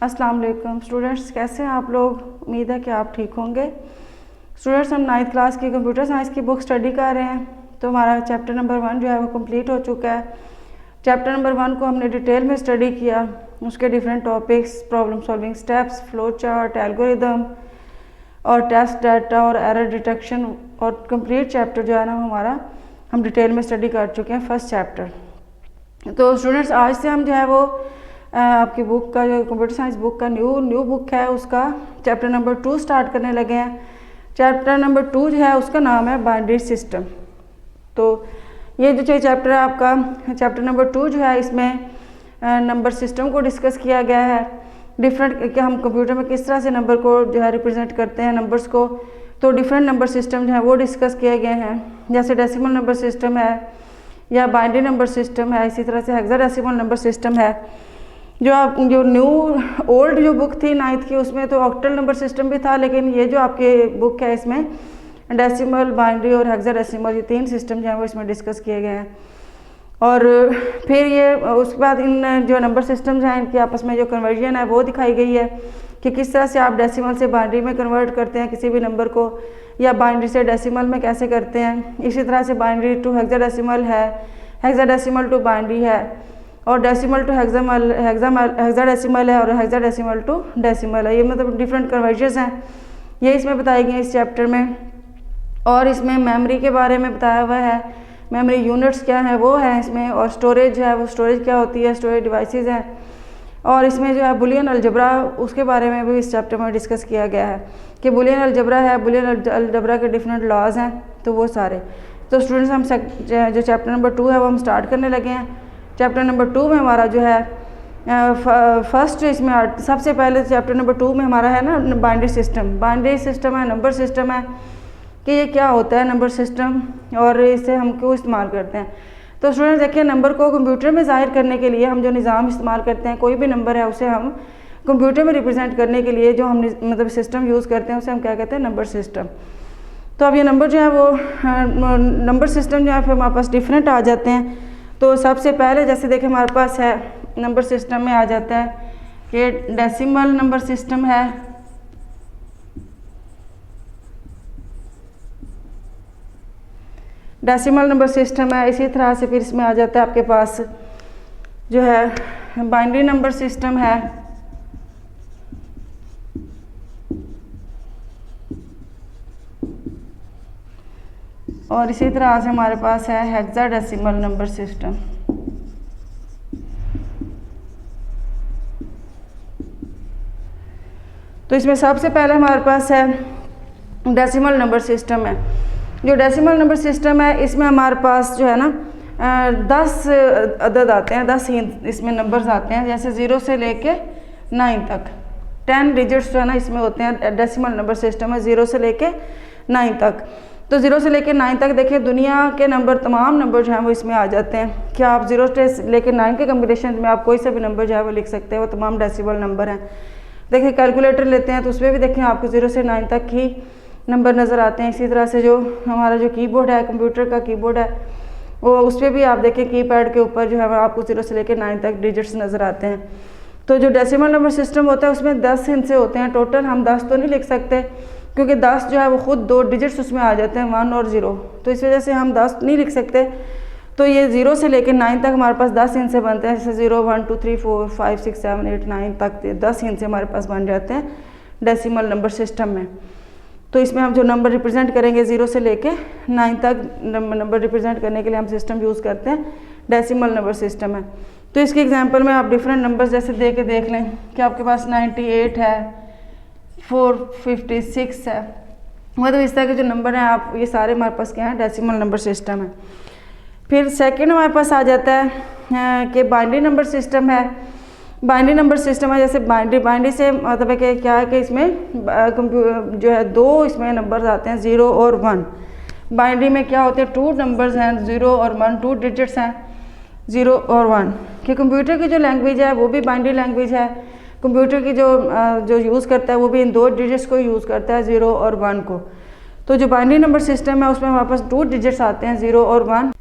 अस्सलाम वालेकुम स्टूडेंट्स, कैसे हैं आप लोग। उम्मीद है कि आप ठीक होंगे। स्टूडेंट्स, हम 9th क्लास की कंप्यूटर साइंस की बुक स्टडी कर रहे हैं। तो हमारा चैप्टर नंबर 1 जो है वो कंप्लीट हो चुका है। चैप्टर नंबर 1 को हमने डिटेल में स्टडी किया, उसके different topics, problem solving steps, flow chart, algorithm और टेस्ट डाटा और एरर डिटेक्शन, और कंप्लीट चैप्टर जो है ना हमारा हम डिटेल में स्टडी कर चुके हैं, फर्स्ट चैप्टर। तो स्टूडेंट्स, आज से हम जो है वो आपकी बुक का, जो कंप्यूटर साइंस बुक का न्यू बुक है, उसका चैप्टर नंबर 2 स्टार्ट करने लगे हैं। चैप्टर नंबर 2 जो है उसका नाम है बाइनरी सिस्टम। तो ये जो चैप्टर है आपका, चैप्टर नंबर 2 जो है, इसमें नंबर सिस्टम को डिस्कस किया गया है। डिफरेंट कि हम कंप्यूटर में किस तरह से नंबर को जो है रिप्रेजेंट करते हैं, नंबर्स को। तो डिफरेंट नंबर सिस्टम जो है वो डिस्कस किए गए हैं, जैसे डेसिमल नंबर सिस्टम है या बाइनरी नंबर सिस्टम है, इसी तरह से हेक्साडेसिमल नंबर सिस्टम है। जो न्यू ओल्ड जो बुक थी 9th की, उसमें तो ऑक्टल नंबर सिस्टम भी था, लेकिन ये जो आपके बुक है इसमें डेसिमल, बाइनरी और हेक्साडेसिमल, ये 3 सिस्टम जो हैं वो इसमें डिस्कस किए गए हैं। और फिर ये उसके बाद इन जो नंबर सिस्टम्स हैं इनकी आपस में जो कन्वर्जन है वो दिखाई गई है कि किस तरह से आप डेसिमल से बाइनरी में कन्वर्ट करते हैं किसी भी नंबर को, या बाइनरी से डेसिमल में कैसे करते हैं। इसी तरह से बाइनरी टू हेक्साडेसिमल है, हेक्साडेसिमल टू बाइनरी है, और डेसिमल टू हेक्साडेसिमल है, और हेक्साडेसिमल टू डेसिमल है। ये मतलब डिफरेंट कन्वर्जन्स हैं, ये इसमें बताई गई इस चैप्टर में। और इसमें मेमोरी के बारे में बताया हुआ है, मेमोरी यूनिट्स क्या है वो है इसमें, और स्टोरेज है वो स्टोरेज क्या होती है, स्टोरेज डिवाइसेस हैं। और इसमें जो है बुलियन अलजबरा, उसके बारे में भी इस चैप्टर में डिस्कस किया गया है कि बुलियन अलजबरा है, बुलियन अलजबरा के डिफरेंट लॉज हैं, तो वो सारे। तो स्टूडेंट्स, हम जो चैप्टर नंबर 2 है वो हम स्टार्ट करने लगे हैं। चैप्टर नंबर 2 में हमारा जो है फर्स्ट, इसमें सबसे पहले चैप्टर नंबर 2 में हमारा है ना बाइनरी सिस्टम। बाइनरी सिस्टम है, नंबर सिस्टम है कि ये क्या होता है नंबर सिस्टम, और इसे हम क्यों इस्तेमाल करते हैं। तो स्टूडेंट्स देखिए, नंबर को कंप्यूटर में ज़ाहिर करने के लिए हम जो निज़ाम इस्तेमाल करते हैं, कोई भी नंबर है उसे हम कंप्यूटर में रिप्रेजेंट करने के लिए जो हम मतलब सिस्टम यूज़ करते हैं उसे हम क्या कहते हैं, नंबर सिस्टम। तो अब ये नंबर जो है वो नंबर सिस्टम जो है फिर हमारे पास डिफरेंट आ जाते हैं। तो सबसे पहले जैसे देखें हमारे पास है नंबर सिस्टम में आ जाता है कि डेसिमल नंबर सिस्टम है, डेसिमल नंबर सिस्टम है। इसी तरह से फिर इसमें आ जाता है आपके पास जो है बाइनरी नंबर सिस्टम है, और इसी तरह से हमारे पास है हेक्साडेसिमल नंबर सिस्टम। तो इसमें सबसे पहले हमारे पास है डेसिमल नंबर सिस्टम है। जो डेसिमल नंबर सिस्टम है इसमें हमारे पास जो है ना 10 अदद आते हैं, 10 ही इसमें नंबर्स आते हैं, जैसे 0 से लेके 9 तक 10 डिजिट्स जो है ना इसमें होते हैं। डेसिमल नंबर सिस्टम है 0 से लेके 9 तक। तो 0 से लेके 9 तक देखिए दुनिया के नंबर, तमाम नंबर जो हैं वो इसमें आ जाते हैं। क्या आप 0 से लेके 9 के कम्बिनेशन में आप कोई सा भी नंबर जो है वो लिख सकते हैं, वो तमाम डेसिमल नंबर हैं। देखिए कैलकुलेटर लेते हैं तो उसमें भी देखें आपको 0 से 9 तक ही नंबर नज़र आते हैं। इसी तरह से जो हमारा जो कीबोर्ड है, कंप्यूटर का कीबोर्ड है, वो उस पर भी आप देखें कीपैड के ऊपर जो है आपको 0 से लेकर 9 तक डिजिट्स नज़र आते हैं। तो जो डेसिमल नंबर सिस्टम होता है उसमें 10 हिस्से होते हैं टोटल। हम 10 तो नहीं लिख सकते क्योंकि 10 जो है वो खुद 2 डिजिट्स उसमें आ जाते हैं, 1 और 0। तो इस वजह से हम 10 नहीं लिख सकते। तो ये 0 से लेकर 9 तक हमारे पास 10 हिस्से बनते हैं, जैसे 0 1 2 3 4 5 6 7 8 9 तक 10 हिस्से हमारे पास बन जाते हैं डेसिमल नंबर सिस्टम में। तो इसमें हम जो नंबर रिप्रेजेंट करेंगे 0 से लेके 9 तक नंबर रिप्रेजेंट करने के लिए हम सिस्टम यूज़ करते हैं, डेसिमल नंबर सिस्टम है। तो इसके एग्जांपल में आप डिफरेंट नंबर्स जैसे दे के देख लें कि आपके पास 98 है, 456 है, मतलब इस तरह के जो नंबर हैं आप, ये सारे हमारे पास क्या है, डेसिमल नंबर सिस्टम है। फिर सेकेंड हमारे पास आ जाता है कि बाइनरी नंबर सिस्टम है। बाइनरी नंबर सिस्टम है, जैसे बाइनरी से मतलब है कि क्या है कि इसमें जो है 2 इसमें नंबर्स आते हैं, 0 और 1। बाइनरी में क्या होते हैं, 2 नंबर्स हैं, 0 और 1, 2 डिजिट्स हैं, 0 और 1। कि कंप्यूटर की जो लैंग्वेज है वो भी बाइनरी लैंग्वेज है। कंप्यूटर की जो यूज़ करता है वो भी इन 2 डिजिट्स को यूज़ करता है, 0 और 1 को। तो जो बाइनरी नंबर सिस्टम है उसमें हमारे पास 2 डिजिट्स आते हैं, 0 और 1।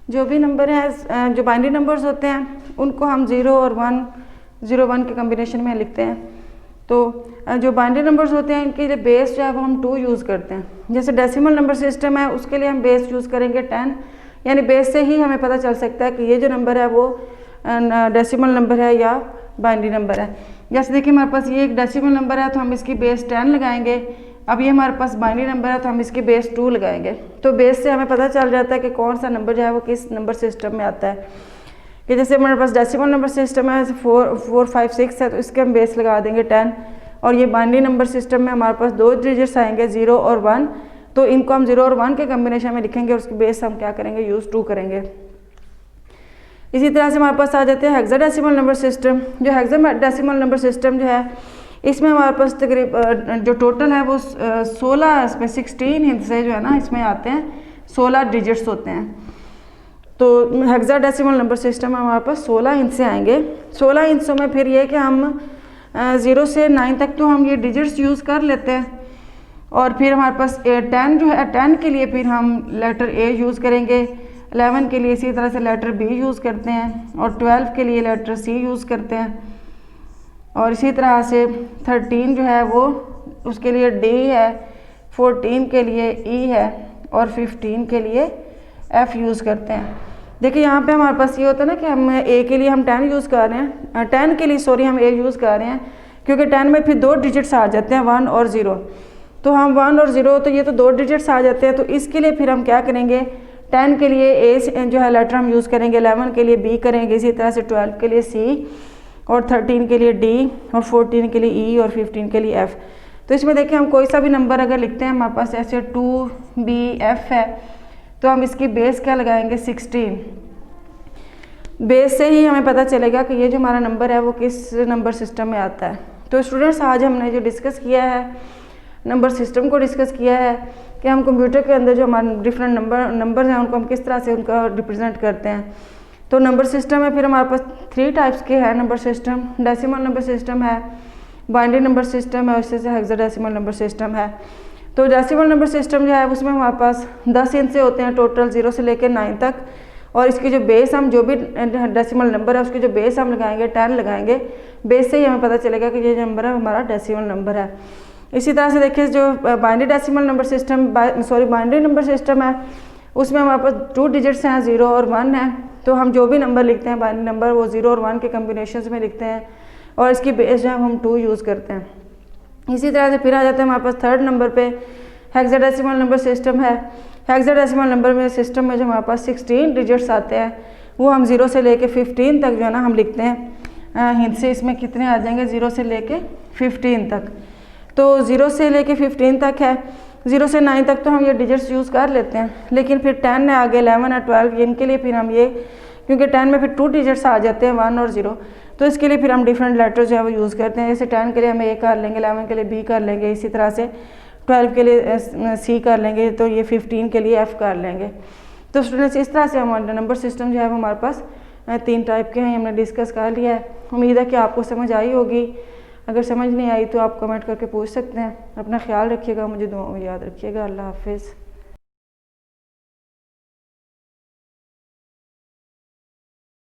जो भी नंबर हैं, जो बाइनरी नंबर्स होते हैं उनको हम 0 और 1 01 के कम्बिनेशन में लिखते हैं। तो जो बाइनरी नंबर्स होते हैं इनके लिए बेस जो है वो हम 2 यूज़ करते हैं। जैसे डेसिमल नंबर सिस्टम है उसके लिए हम बेस यूज़ करेंगे 10, यानी बेस से ही हमें पता चल सकता है कि ये जो नंबर है वो डेसिमल नंबर है या बाइनरी नंबर है। जैसे देखिए हमारे पास ये एक डेसिमल नंबर है तो हम इसकी बेस 10 लगाएंगे। अब ये हमारे पास बाइनरी नंबर है तो हम इसकी बेस 2 लगाएंगे। तो बेस से हमें पता चल जाता है कि कौन सा नंबर जो है वो किस नंबर सिस्टम में आता है। कि जैसे हमारे पास डेसिमल नंबर सिस्टम है 4, 4, 5, 6 है तो इसके हम बेस लगा देंगे 10। और ये बाइनरी नंबर सिस्टम में हमारे पास 2 डिजिट्स आएंगे 0 और 1, तो इनको हम 0 और 1 के कम्बिनेशन में लिखेंगे और उसकी बेस हम क्या करेंगे यूज़ 2 करेंगे। इसी तरह से हमारे पास आ जाते हैं हेक्साडेसिमल नंबर सिस्टम। जो हेक्साडेसिमल नंबर सिस्टम जो है इसमें हमारे पास तकरीबन जो टोटल है वो 16, इसमें 16 हिस्से जो है ना इसमें आते हैं, 16 डिजिट्स होते हैं। तो हेक्साडेसिमल नंबर सिस्टम में हमारे पास 16 हिस्से आएंगे। 16 हिस्सों में फिर ये कि हम 0 से 9 तक तो हम ये डिजिट्स यूज़ कर लेते हैं। और फिर हमारे पास 10 जो है 10 के लिए फिर हम लेटर A यूज़ करेंगे, 11 के लिए इसी तरह से लेटर B यूज़ करते हैं और 12 के लिए लेटर C यूज़ करते हैं। और इसी तरह से 13 जो है वो उसके लिए D है, 14 के लिए E है और 15 के लिए F यूज़ करते हैं। देखिए यहाँ पे हमारे पास ये होता है ना कि हम A के लिए हम 10 यूज़ कर रहे हैं, 10 के लिए सॉरी हम A यूज़ कर रहे हैं क्योंकि 10 में फिर 2 डिजिट्स आ जाते हैं 1 और 0। तो हम 1 और 0 तो ये तो 2 डिजिट्स आ जाते हैं। तो इसके लिए फिर हम क्या करेंगे 10 के लिए A जो है लेटर हम यूज़ करेंगे, 11 के लिए B करेंगे, इसी तरह से 12 के लिए C और 13 के लिए D और 14 के लिए E और 15 के लिए F। तो इसमें देखिए हम कोई सा भी नंबर अगर लिखते हैं हमारे पास ऐसे 2BF है तो हम इसकी बेस क्या लगाएंगे 16। बेस से ही हमें पता चलेगा कि ये जो हमारा नंबर है वो किस नंबर सिस्टम में आता है। तो स्टूडेंट्स आज हमने जो डिस्कस किया है नंबर सिस्टम को डिस्कस किया है कि हम कंप्यूटर के अंदर जो हमारे डिफरेंट नंबर्स हैं उनको हम किस तरह से उनका रिप्रेजेंट करते हैं। तो नंबर सिस्टम है फिर हमारे पास 3 टाइप्स के हैं number system. Decimal number system है, बाइनरी नंबर सिस्टम है और इससे हेक्साडेसिमल नंबर सिस्टम है। तो डेसिमल नंबर सिस्टम जो है उसमें हमारे पास 10 हिस्से होते हैं टोटल 0 से लेकर 9 तक। और इसकी जो बेस हम जो भी डेसिमल नंबर है उसकी जो बेस हम लगाएंगे 10 लगाएंगे। बेस से ही हमें पता चलेगा कि ये नंबर है हमारा डेसिमल नंबर है। इसी तरह से देखिए जो binary decimal number system binary number system है उसमें हमारे पास 2 डिजिट्स हैं 0 और 1 है। तो हम जो भी नंबर लिखते हैं बाइनरी नंबर वो 0 और 1 के कम्बिनेशन में लिखते हैं और इसकी बेस जो है हम 2 यूज़ करते हैं। इसी तरह से फिर आ जाते हैं हमारे पास 3rd नंबर पे हेक्साडेसिमल नंबर सिस्टम है। हेक्साडेसिमल नंबर में सिस्टम में जो हमारे पास 16 डिजिट्स आते हैं वो हम 0 से लेके 15 तक जो है ना हम लिखते हैं। हिस्से इसमें कितने आ जाएंगे 0 से लेके 15 तक। तो 0 से लेके 15 तक है, 0 से 9 तक तो हम ये डिजिट्स यूज़ कर लेते हैं। लेकिन फिर 10 है आगे 11 है 12 इनके लिए फिर हम ये क्योंकि 10 में फिर 2 डिजिट्स आ जाते हैं 1 और 0 तो इसके लिए फिर हम डिफरेंट लेटर जो है वो यूज़ करते हैं। जैसे 10 के लिए हम A कर लेंगे, 11 के लिए B कर लेंगे, इसी तरह से 12 के लिए C कर लेंगे, तो ये 15 के लिए F कर लेंगे। तो स्टूडेंट्स इस तरह से हमारा नंबर सिस्टम जो है वो हमारे पास 3 टाइप के हैं, हमने डिस्कस कर लिया है। उम्मीद है कि आपको समझ आई होगी। अगर समझ नहीं आई तो आप कमेंट करके पूछ सकते हैं। अपना ख्याल रखिएगा, मुझे दुआ में याद रखिएगा। अल्लाह हाफिज़।